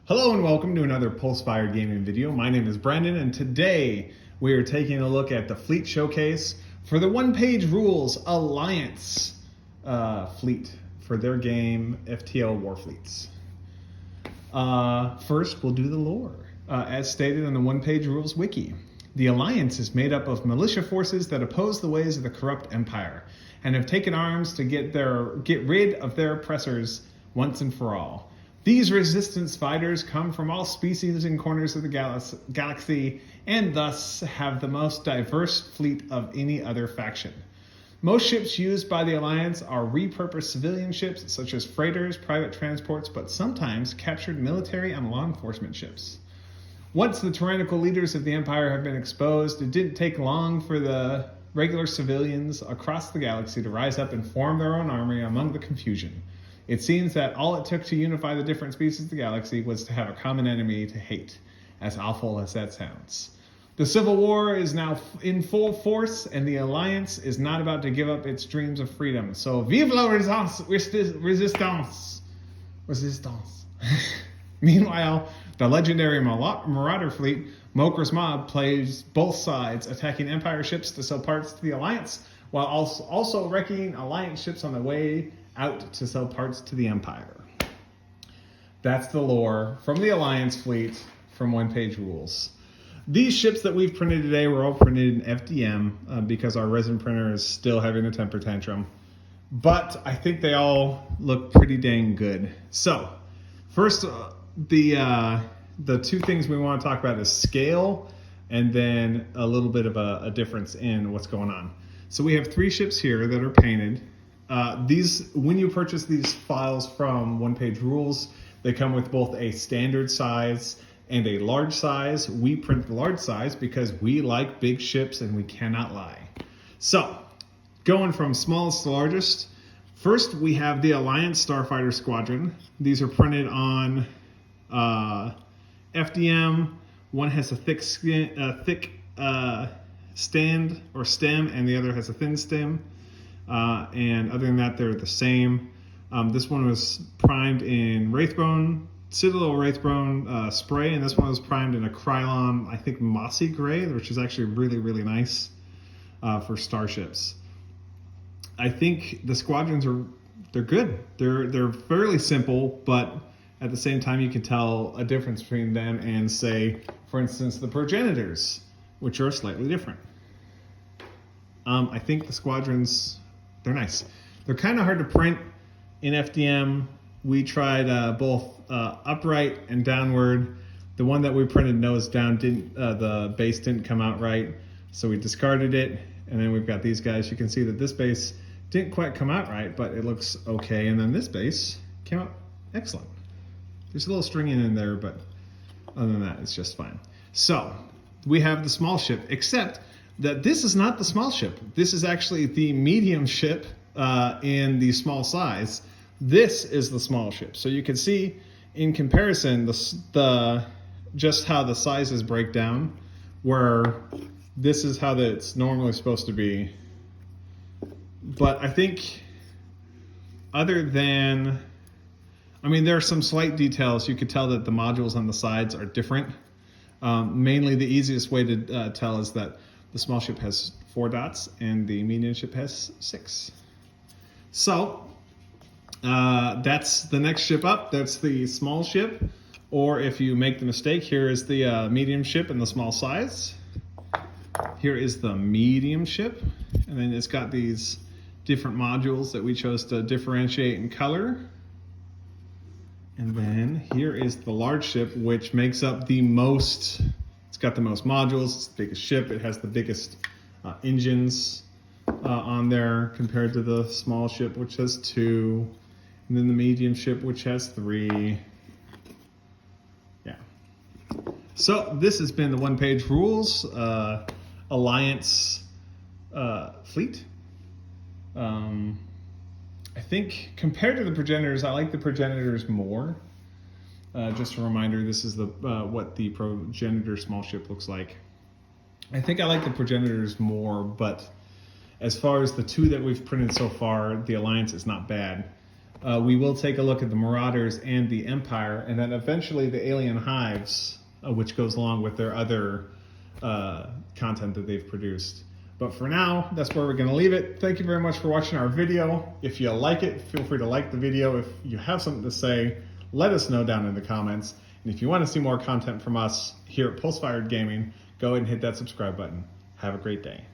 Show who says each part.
Speaker 1: Hello and welcome to another Pulsefire gaming video. My name is Brendan and today we are taking a look at the fleet showcase for the OnePageRules Alliance fleet for their game FTL Warfleets. First, we'll do the lore. As stated in the OnePageRules wiki, the Alliance is made up of militia forces that oppose the ways of the corrupt empire and have taken arms to get rid of their oppressors once and for all. These resistance fighters come from all species and corners of the galaxy and thus have the most diverse fleet of any other faction. Most ships used by the Alliance are repurposed civilian ships such as freighters, private transports, but sometimes captured military and law enforcement ships. Once the tyrannical leaders of the Empire have been exposed, it didn't take long for the regular civilians across the galaxy to rise up and form their own army among the confusion. It seems that all it took to unify the different species of the galaxy was to have a common enemy to hate, as awful as that sounds. The Civil War is now in full force, and the Alliance is not about to give up its dreams of freedom. So, vive la resistance! Resistance. Meanwhile, the legendary Marauder fleet, Mokr's Mob, plays both sides, attacking Empire ships to sell parts to the Alliance, while also wrecking Alliance ships on the way out to sell parts to the Empire. That's the lore from the Alliance fleet from OnePageRules. These ships that we've printed today were all printed in FDM because our resin printer is still having a temper tantrum. But I think they all look pretty dang good. So, first, the two things we want to talk about is scale and then a little bit of a difference in what's going on. So we have 3 ships here that are painted. When you purchase these files from OnePageRules, they come with both a standard size and a large size. We print the large size because we like big ships and we cannot lie. So, going from smallest to largest, first we have the Alliance Starfighter Squadron. These are printed on FDM. One has a thick stand or stem, and the other has a thin stem. And other than that, they're the same. This one was primed in Wraithbone, Citadel Wraithbone spray, and this one was primed in a Krylon, I think mossy gray, which is actually really, really nice for Starships. I think the squadrons they're good. They're fairly simple, but at the same time, you can tell a difference between them and, say, for instance, the progenitors, which are slightly different. I think the squadrons, they're nice. They're kind of hard to print in FDM. We tried both upright and downward. The one that we printed nose down the base didn't come out right, so we discarded it. And then we've got these guys. You can see that this base didn't quite come out right, but it looks okay. And then this base came out excellent. There's a little stringing in there, but other than that, it's just fine. So we have the small ship, except that this is not the small ship. This is actually the medium ship in the small size. This is the small ship. So you can see in comparison just how the sizes break down, where this is how it's normally supposed to be. But I think other than, there are some slight details. You could tell that the modules on the sides are different. Mainly the easiest way to tell is that the small ship has 4 dots and the medium ship has 6. So that's the next ship up. That's the small ship. Or if you make the mistake, here is the medium ship in the small size. Here is the medium ship. And then it's got these different modules that we chose to differentiate in color. And then here is the large ship, which makes up the most. It's got the most modules. It's the biggest ship. It has the biggest engines on there compared to the small ship, which has 2. And then the medium ship, which has 3. Yeah. So this has been the OnePageRules Alliance fleet. I think compared to the progenitors, I like the progenitors more. Just a reminder, this is what the progenitor small ship looks like. I think I like the progenitors more, but as far as the 2 that we've printed so far, the Alliance is not bad. we will take a look at the Marauders and the Empire, and then eventually the alien hives, which goes along with their other content that they've produced. But for now, that's where we're going to leave it. Thank you very much for watching our video. If you like it, feel free to like the video. If you have something to say, let us know down in the comments. And if you want to see more content from us here at Pulse Fired Gaming, go ahead and hit that subscribe button. Have a great day.